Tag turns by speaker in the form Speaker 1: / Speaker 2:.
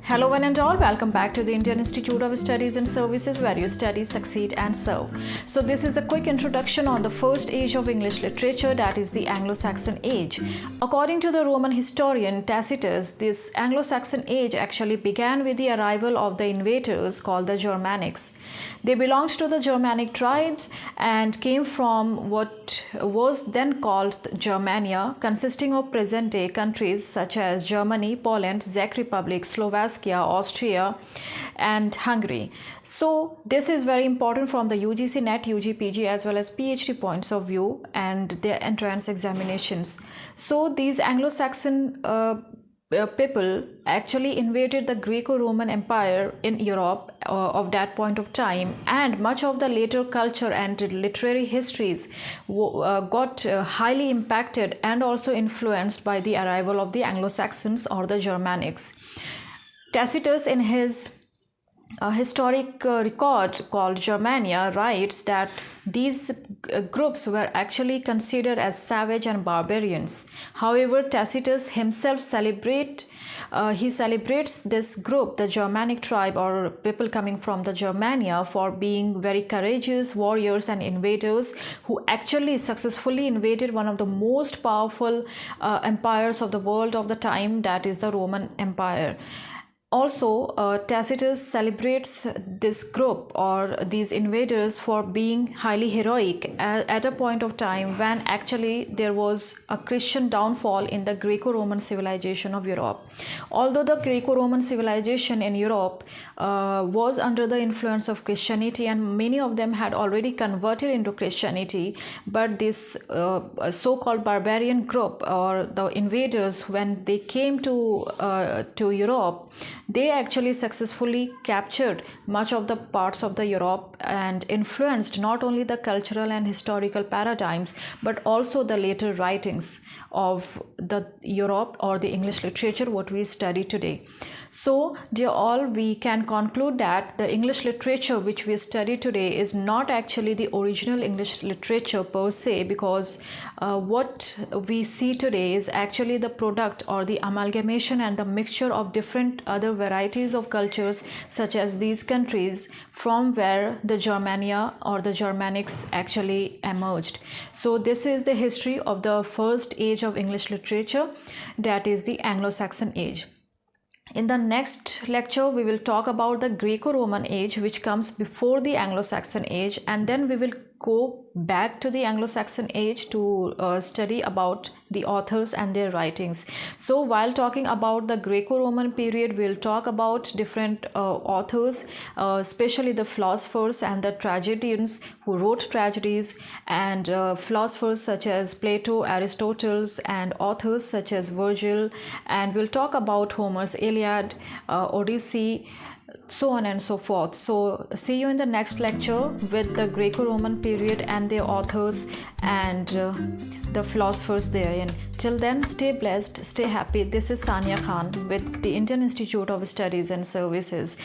Speaker 1: Hello one and all, welcome back to the Indian Institute of Studies and Services, where you study, succeed and serve. So this is a quick introduction on the first age of English literature, that is the Anglo-Saxon age. According to the Roman historian Tacitus, this Anglo-Saxon age actually began with the arrival of the invaders called the Germanics. They belonged to the Germanic Tribes and came from what was then called Germania, consisting of present-day countries such as Germany, Poland, Czech Republic, Slovakia, Austria and Hungary. So this is very important from the UGC-NET, UG-PG as well as Ph.D points of view and their entrance examinations. So these Anglo-Saxon people actually invaded the Greco-Roman Empire in Europe of that point of time, and much of the later culture and literary histories got highly impacted and also influenced by the arrival of the Anglo-Saxons or the Germanics. Tacitus, in his historic record called Germania, writes that these groups were actually considered as savage and barbarians. However, Tacitus himself celebrates this group, the Germanic tribe or people coming from the Germania, for being very courageous warriors and invaders who actually successfully invaded one of the most powerful empires of the world of the time, that is the Roman Empire. Also, Tacitus celebrates this group or these invaders for being highly heroic at a point of time when actually there was a Christian downfall in the Greco-Roman civilization of Europe. Although the Greco-Roman civilization in Europe was under the influence of Christianity and many of them had already converted into Christianity, but this so-called barbarian group or the invaders, when they came to Europe, they actually successfully captured much of the parts of the Europe and influenced not only the cultural and historical paradigms but also the later writings of the Europe or the English literature what we study today. So, dear all, we can conclude that the English literature which we study today is not actually the original English literature per se, because what we see today is actually the product or the amalgamation and the mixture of different other varieties of cultures such as these countries from where the Germania or the Germanics actually emerged. So this is the history of the first age of English literature, that is the Anglo-Saxon age. In the next lecture, we will talk about the Greco-Roman age, which comes before the Anglo-Saxon age, and then we will go back to the Anglo-Saxon age to study about the authors and their writings. So while talking about the Greco-Roman period, we'll talk about different authors, especially the philosophers and the tragedians who wrote tragedies, and philosophers such as Plato, Aristotle, and authors such as Virgil, and we'll talk about Homer's Iliad, Odyssey, so on and so forth. So see you in the next lecture with the Greco-Roman period and their authors and the philosophers therein. Till then, stay blessed, stay happy. This is Sanya Khan with the Indian Institute of Studies and Services.